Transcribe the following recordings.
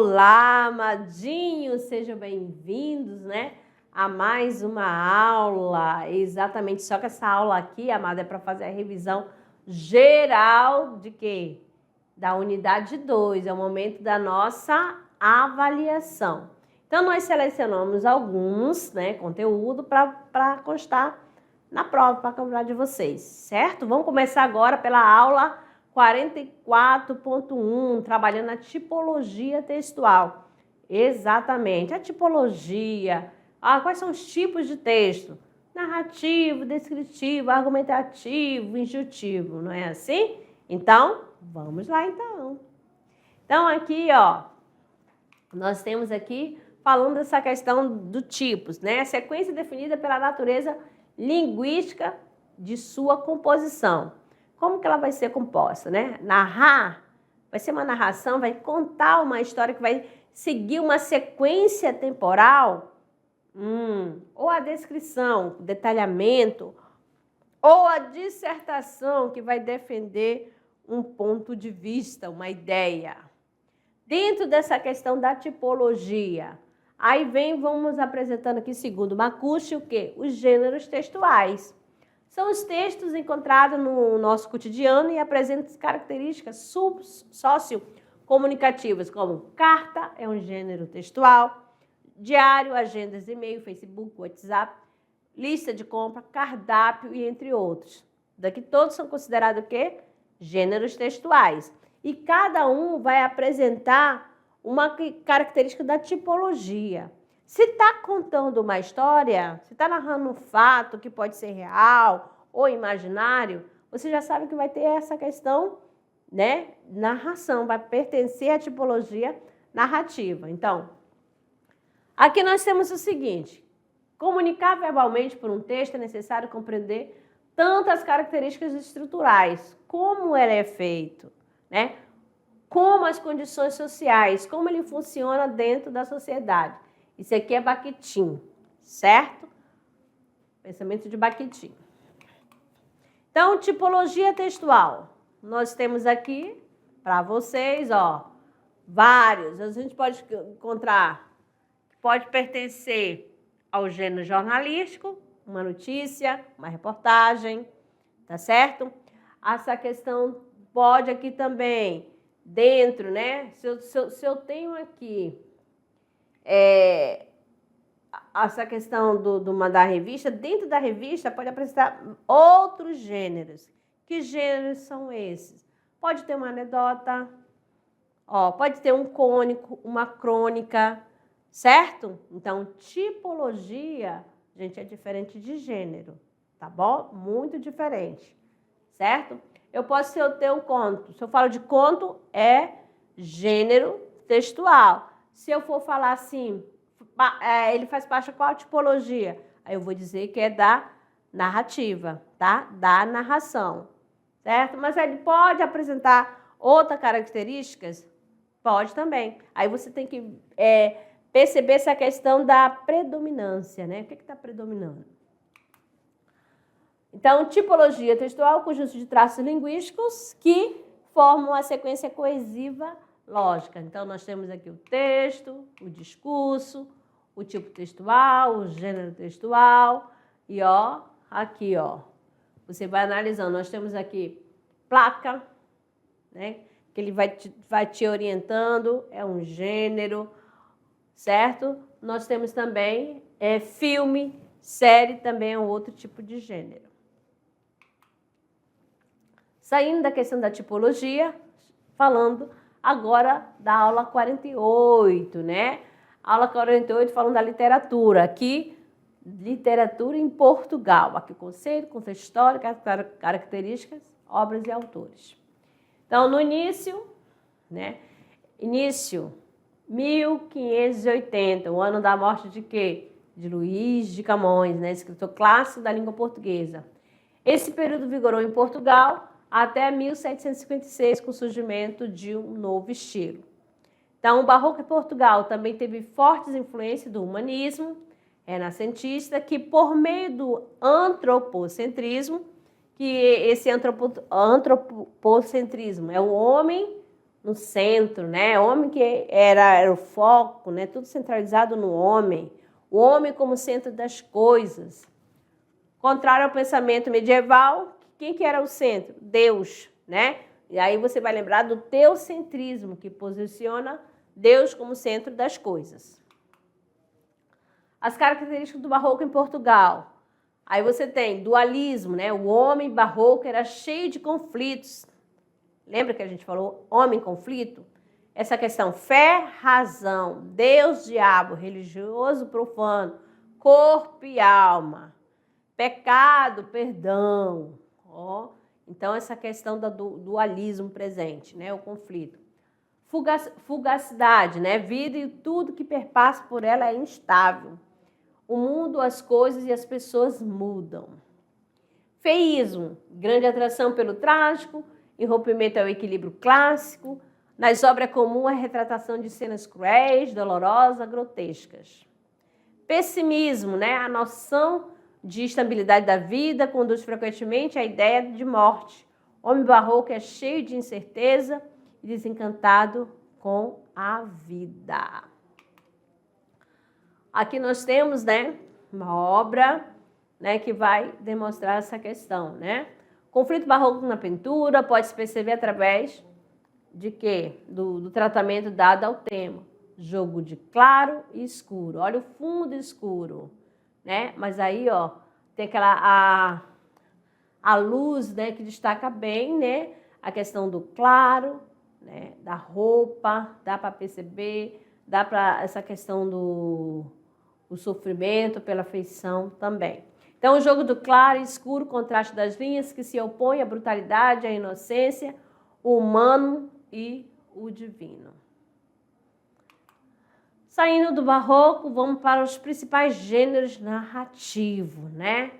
Olá, amadinhos, sejam bem-vindos, né, a mais uma aula. Exatamente, só que essa aula aqui, amada, é para fazer a revisão geral de quê? Da unidade 2, é o momento da nossa avaliação. Então, nós selecionamos alguns, né, conteúdo para constar na prova, para cobrar de vocês, certo? Vamos começar agora pela aula 44.1, trabalhando a tipologia textual. Exatamente, a tipologia. Quais são os tipos de texto? Narrativo, descritivo, argumentativo, injuntivo, não é assim? Então, vamos lá então. Então, aqui, ó, nós temos aqui falando dessa questão do tipos, né? A sequência definida pela natureza linguística de sua composição. Como que ela vai ser composta, né? Narrar, vai ser uma narração, vai contar uma história que vai seguir uma sequência temporal, ou a descrição, o detalhamento, ou a dissertação que vai defender um ponto de vista, uma ideia. Dentro dessa questão da tipologia, aí vamos apresentando aqui, segundo Macucci, o quê? Os gêneros textuais. São os textos encontrados no nosso cotidiano e apresentam características sociocomunicativas, como carta, é um gênero textual, diário, agendas, e-mail, Facebook, WhatsApp, lista de compra, cardápio e entre outros. Daqui todos são considerados o quê? Gêneros textuais. E cada um vai apresentar uma característica da tipologia. Se está contando uma história, se está narrando um fato que pode ser real ou imaginário, você já sabe que vai ter essa questão, né? Narração, vai pertencer à tipologia narrativa. Então, aqui nós temos o seguinte: comunicar verbalmente por um texto é necessário compreender tanto as características estruturais, como ele é feito, né? Como as condições sociais, como ele funciona dentro da sociedade. Isso aqui é Bakhtin, certo? Pensamento de Bakhtin. Então, tipologia textual. Nós temos aqui, para vocês, ó, vários. A gente pode encontrar, pode pertencer ao gênero jornalístico, uma notícia, uma reportagem, tá certo? Essa questão pode aqui também, dentro, né? Se eu tenho aqui essa questão da revista, dentro da revista pode apresentar outros gêneros. Que gêneros são esses? Pode ter uma anedota, pode ter um cônico, uma crônica, certo? Então, tipologia, gente, é diferente de gênero, tá bom? Muito diferente, certo? Eu posso ter um conto. Se eu falo de conto, é gênero textual. Se eu for falar assim, ele faz parte de qual tipologia? Aí eu vou dizer que é da narrativa, tá? Da narração, certo? Mas ele pode apresentar outras características? Pode também. Aí você tem que perceber essa questão da predominância, né? O que está predominando? Então, tipologia textual, conjunto de traços linguísticos que formam a sequência coesiva lógica. Então, nós temos aqui o texto, o discurso, o tipo textual, o gênero textual e, aqui, você vai analisando. Nós temos aqui placa, né, que ele vai te orientando, é um gênero, certo? Nós temos também filme, série, também é um outro tipo de gênero. Saindo da questão da tipologia, falando agora da aula 48, né? Aula 48 falando da literatura. Aqui, literatura em Portugal. Aqui, conceito, contexto histórico, características, obras e autores. Então, no início, né? Início, 1580, o ano da morte de quê? De Luís de Camões, né? Escritor clássico da língua portuguesa. Esse período vigorou em Portugal até 1756, com o surgimento de um novo estilo. Então, o Barroco em Portugal também teve fortes influências do humanismo renascentista, que por meio do antropocentrismo, que esse antropocentrismo é o homem no centro, né? Homem que era o foco, né? Tudo centralizado no homem. O homem como centro das coisas. Contrário ao pensamento medieval, quem que era o centro? Deus, né? E aí você vai lembrar do teocentrismo, que posiciona Deus como centro das coisas. As características do barroco em Portugal. Aí você tem dualismo, né? O homem barroco era cheio de conflitos. Lembra que a gente falou homem-conflito? Essa questão fé, razão, Deus, diabo, religioso, profano, corpo e alma, pecado, perdão. Ó. Então, essa questão do dualismo presente, né? O conflito. Fugacidade, né? Vida e tudo que perpassa por ela é instável. O mundo, as coisas e as pessoas mudam. Feísmo, grande atração pelo trágico, rompimento ao equilíbrio clássico. Nas obras comuns, a retratação de cenas cruéis, dolorosas, grotescas. Pessimismo, né? A noção de estabilidade da vida conduz frequentemente à ideia de morte. O homem barroco é cheio de incerteza e desencantado com a vida. Aqui nós temos, né, uma obra, né, que vai demonstrar essa questão, né? Conflito barroco na pintura pode-se perceber através de quê? Do tratamento dado ao tema. Jogo de claro e escuro. Olha o fundo escuro, né? Mas aí, ó, tem aquela a luz, né, que destaca bem, né, a questão do claro, né, da roupa, dá para perceber, dá para essa questão do sofrimento pela feição também. Então, o jogo do claro e escuro, contraste das linhas que se opõe à brutalidade, à inocência, o humano e o divino. Saindo do barroco, vamos para os principais gêneros narrativos, né?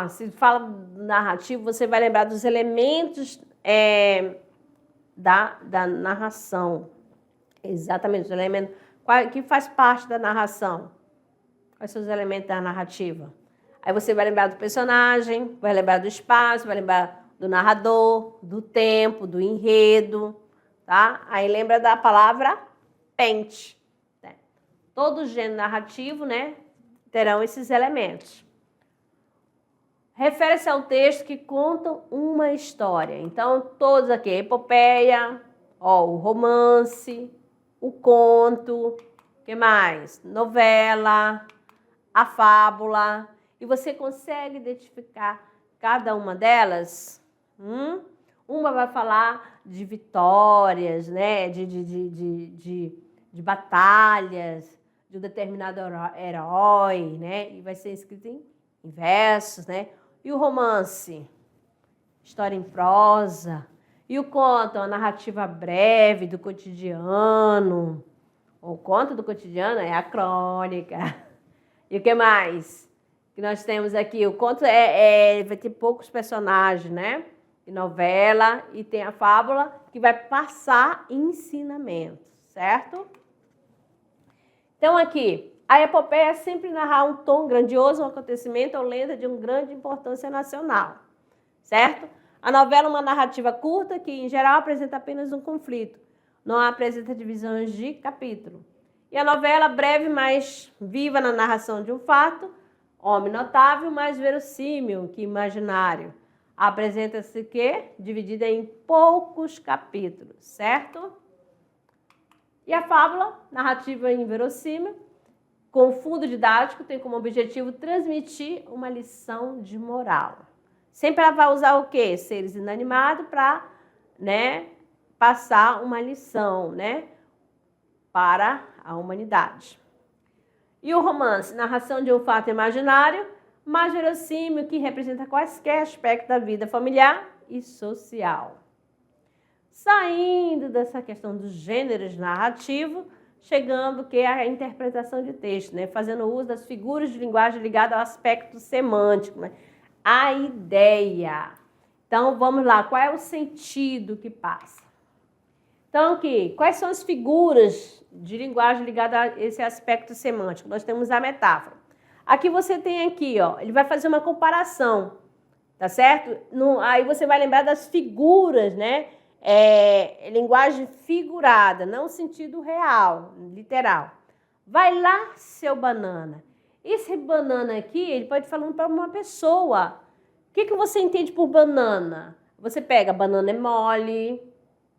Se fala narrativo, você vai lembrar dos elementos da narração. Exatamente, os elementos que faz parte da narração. Quais são os elementos da narrativa? Aí você vai lembrar do personagem, vai lembrar do espaço, vai lembrar do narrador, do tempo, do enredo, tá? Aí lembra da palavra pente. Né? Todo gênero narrativo, né, terão esses elementos. Refere-se ao texto que conta uma história. Então, todos aqui, a epopeia, ó, o romance, o conto, o que mais? Novela, a fábula. E você consegue identificar cada uma delas? Uma vai falar de vitórias, né? de batalhas, de um determinado herói, né? E vai ser escrito em versos, né? E o romance? História em prosa. E o conto? Uma narrativa breve do cotidiano. O conto do cotidiano é a crônica. E o que mais? Que nós temos aqui, o conto vai ter poucos personagens, né? E novela, e tem a fábula, que vai passar ensinamento, certo? Então, aqui, a epopeia é sempre narrar um tom grandioso, um acontecimento ou lenda de uma grande importância nacional, certo? A novela é uma narrativa curta que, em geral, apresenta apenas um conflito, não apresenta divisões de capítulo. E a novela, breve, mas viva na narração de um fato, homem notável, mais verossímil que imaginário. Apresenta-se que dividida em poucos capítulos, certo? E a fábula, narrativa inverossímil, com fundo didático, tem como objetivo transmitir uma lição de moral. Sempre ela vai usar o quê? Seres inanimados para, né, passar uma lição, né, para a humanidade. E o romance, narração de um fato imaginário, mais verossímil, que representa quaisquer aspectos da vida familiar e social. Saindo dessa questão dos gêneros narrativos, chegando que é a interpretação de texto, né? Fazendo uso das figuras de linguagem ligadas ao aspecto semântico, né? A ideia. Então, vamos lá, qual é o sentido que passa? Então, aqui, quais são as figuras de linguagem ligadas a esse aspecto semântico? Nós temos a metáfora. Aqui você tem aqui, ó, ele vai fazer uma comparação, tá certo? Aí você vai lembrar das figuras, né? linguagem figurada, não sentido real, literal. Vai lá, seu banana. Esse banana aqui, ele pode falar para uma pessoa. O que você entende por banana? Você pega, banana é mole,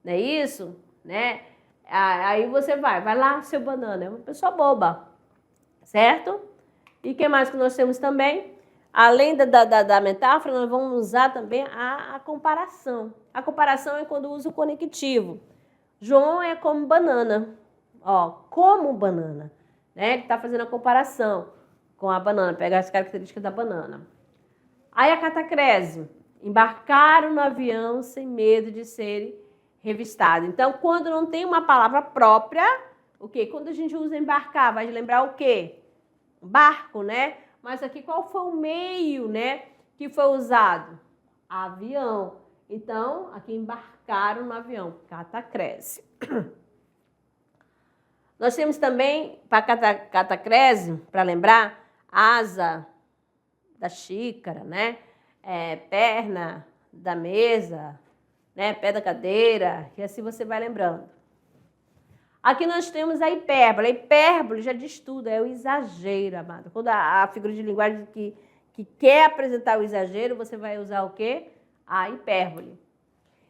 não é isso? Né? Aí você vai lá, seu banana. É uma pessoa boba, certo? E o que mais que nós temos também? Além da metáfora, nós vamos usar também a comparação. A comparação é quando usa o conectivo. João é como banana. Ó, como banana. Né? Ele está fazendo a comparação com a banana, pega as características da banana. Aí a catacrese. Embarcaram no avião sem medo de serem revistados. Então, quando não tem uma palavra própria, o quê? Quando a gente usa embarcar, vai lembrar o quê? Barco, né? Mas aqui qual foi o meio, né, que foi usado? Avião. Então, aqui embarcaram no avião, catacrese. Nós temos também, para catacrese, para lembrar, asa da xícara, né? Perna da mesa, né? Pé da cadeira, e assim você vai lembrando. Aqui nós temos a hipérbole. A hipérbole já diz tudo, é o exagero, amado. Quando a figura de linguagem que quer apresentar o exagero, você vai usar o quê? A hipérbole.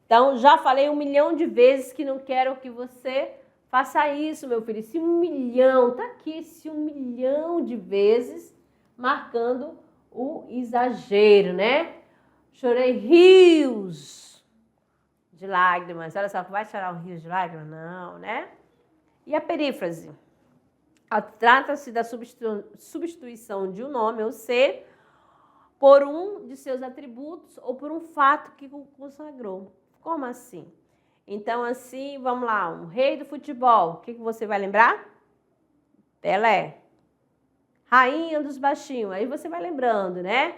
Então, já falei 1 milhão de vezes que não quero que você faça isso, meu filho. Esse 1 milhão, tá aqui esse 1 milhão de vezes marcando o exagero, né? Chorei rios de lágrimas. Olha só, vai chorar um rio de lágrimas? Não, né? E a perífrase? Trata-se da substituição de um nome ou ser por um de seus atributos ou por um fato que o consagrou. Como assim? Então, assim, vamos lá, um rei do futebol, o que você vai lembrar? Pelé. Rainha dos baixinhos, aí você vai lembrando, né?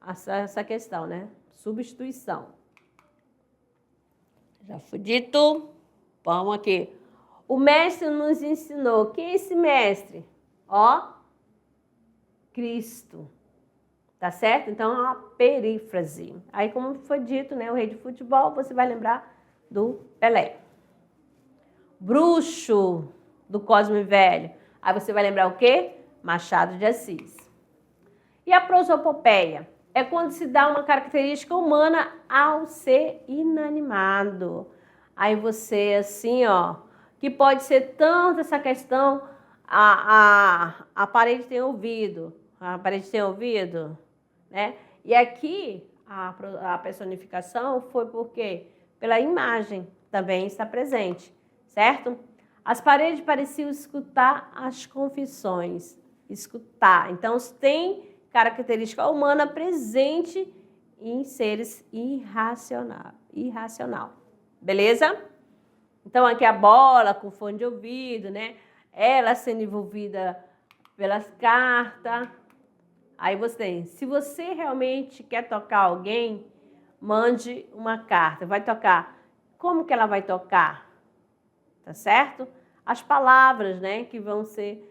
Essa questão, né? Substituição. Já foi dito. Vamos aqui. O mestre nos ensinou. Quem é esse mestre? Ó, Cristo. Tá certo? Então, a perífrase. Aí, como foi dito, né? O rei de futebol, você vai lembrar do Pelé. Bruxo do Cosme Velho. Aí você vai lembrar o quê? Machado de Assis. E a prosopopeia? É quando se dá uma característica humana ao ser inanimado. Aí você, assim, ó, que pode ser tanto essa questão, a parede tem ouvido, né? E aqui a personificação foi porque pela imagem também está presente, certo? As paredes pareciam escutar as confissões, escutar. Então, tem característica humana presente em seres irracional. Beleza? Então, aqui a bola com fone de ouvido, né? Ela sendo envolvida pelas cartas. Aí você tem, se você realmente quer tocar alguém, mande uma carta. Vai tocar. Como que ela vai tocar? Tá certo? As palavras, né? Que vão ser,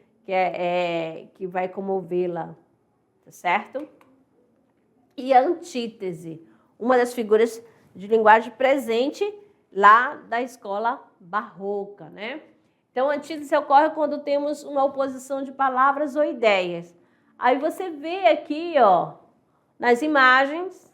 que vai comovê-la. Tá certo? E a antítese, uma das figuras de linguagem presente lá da escola barroca, né? Então, a antítese ocorre quando temos uma oposição de palavras ou ideias. Aí você vê aqui, ó, nas imagens,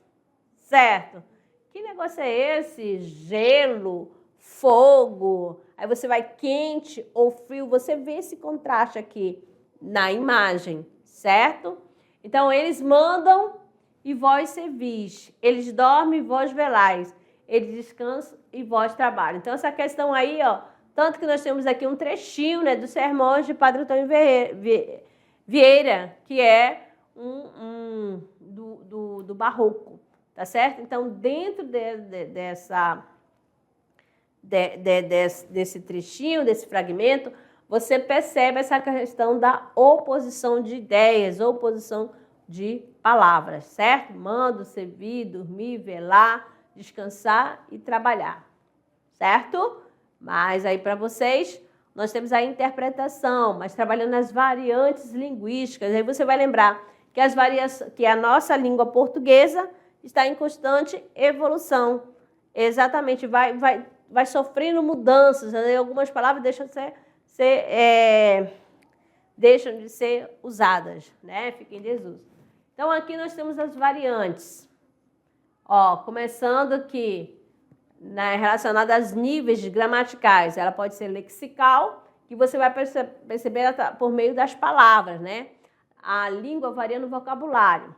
certo? Que negócio é esse? Gelo, fogo. Aí você vai quente ou frio. Você vê esse contraste aqui na imagem, certo? Então, eles mandam e vós servis. Eles dormem e vós velais. Eles descansam e vós trabalham. Então, essa questão aí, ó, tanto que nós temos aqui um trechinho, né, dos sermões de Padre Antônio Vieira, que é do barroco, tá certo? Então, dentro desse trechinho, desse fragmento, você percebe essa questão da oposição de ideias, oposição de palavras, certo? Mando, servir, dormir, velar, descansar e trabalhar, certo? Mas aí para vocês, nós temos a interpretação, mas trabalhando nas variantes linguísticas. Aí você vai lembrar que a nossa língua portuguesa está em constante evolução. exatamente, vai sofrendo mudanças, né? Algumas palavras deixam de ser usadas, né? Fica em desuso. Então, aqui nós temos as variantes. Ó, começando aqui, né, relacionada aos níveis gramaticais. Ela pode ser lexical, que você vai perceber por meio das palavras, né? A língua varia no vocabulário.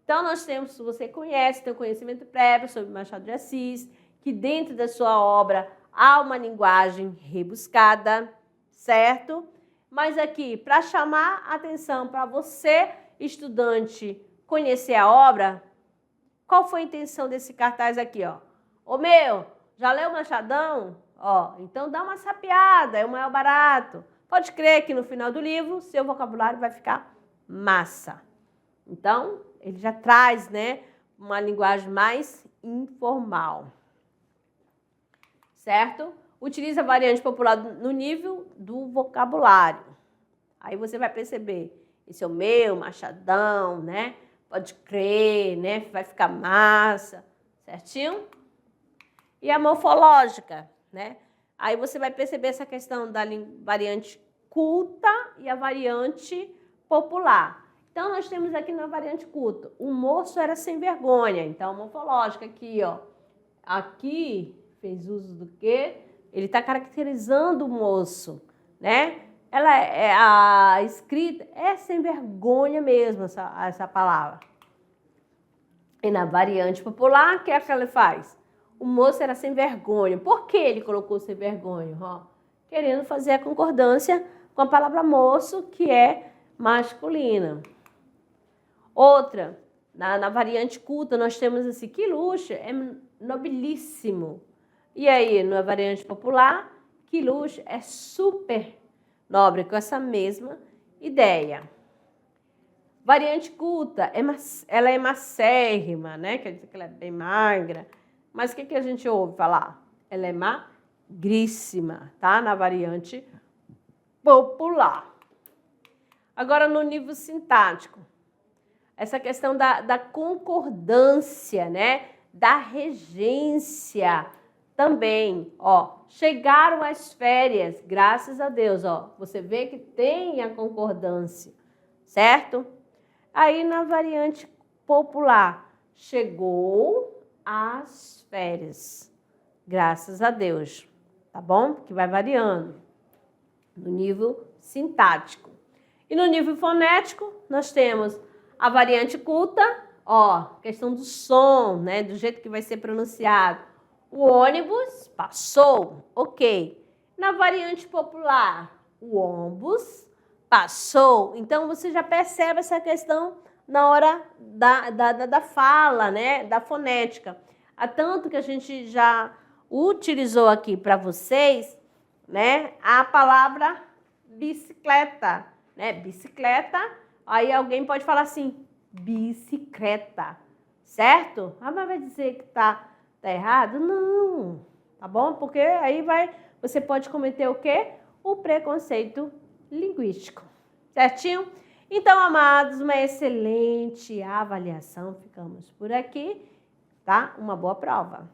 Então, nós temos, se você conhece, tem um conhecimento prévio sobre Machado de Assis, que dentro da sua obra há uma linguagem rebuscada, certo? Mas aqui, para chamar a atenção para você, estudante, conhecer a obra, qual foi a intenção desse cartaz aqui, ó? Ô meu, já leu Machadão? Ó, então dá uma sapiada, é o maior barato. Pode crer que no final do livro, seu vocabulário vai ficar massa. Então, ele já traz, né, uma linguagem mais informal. Certo? Utiliza a variante popular no nível do vocabulário. Aí você vai perceber, esse é o meu, Machadão, né? Pode crer, né? Vai ficar massa, certinho? E a morfológica, né? Aí você vai perceber essa questão da variante culta e a variante popular. Então, nós temos aqui na variante culta, o moço era sem vergonha. Então, morfológica aqui, ó. Aqui, fez uso do quê? Ele está caracterizando o moço, né? A escrita é sem vergonha mesmo, essa palavra. E na variante popular, o que é que ele faz? O moço era sem vergonha. Por que ele colocou sem vergonha? Ó, querendo fazer a concordância com a palavra moço, que é masculina. Outra, na variante culta, nós temos assim, que luxo, é nobilíssimo. E aí, na variante popular, que luxo é super nobre, com essa mesma ideia. Variante culta, ela é macérrima, né? Quer dizer que ela é bem magra. Mas o que a gente ouve falar? Ela é magríssima, tá? Na variante popular. Agora, no nível sintático, essa questão da concordância, né? Da regência também, ó. Chegaram as férias, graças a Deus, ó. Você vê que tem a concordância, certo? Aí, na variante popular, chegou as férias, graças a Deus, tá bom? Que vai variando no nível sintático. E no nível fonético, nós temos a variante culta, ó, questão do som, né? Do jeito que vai ser pronunciado. O ônibus passou, ok. Na variante popular, o ônibus passou. Então, você já percebe essa questão na hora da fala, né? Da fonética. Há tanto que a gente já utilizou aqui para vocês, né? A palavra bicicleta, né? Bicicleta, aí alguém pode falar assim, bicicleta, certo? Ah, mas vai dizer que tá errado? Não, tá bom? Porque aí você pode cometer o quê? O preconceito linguístico, certinho? Então, amados, uma excelente avaliação. Ficamos por aqui, tá? Uma boa prova.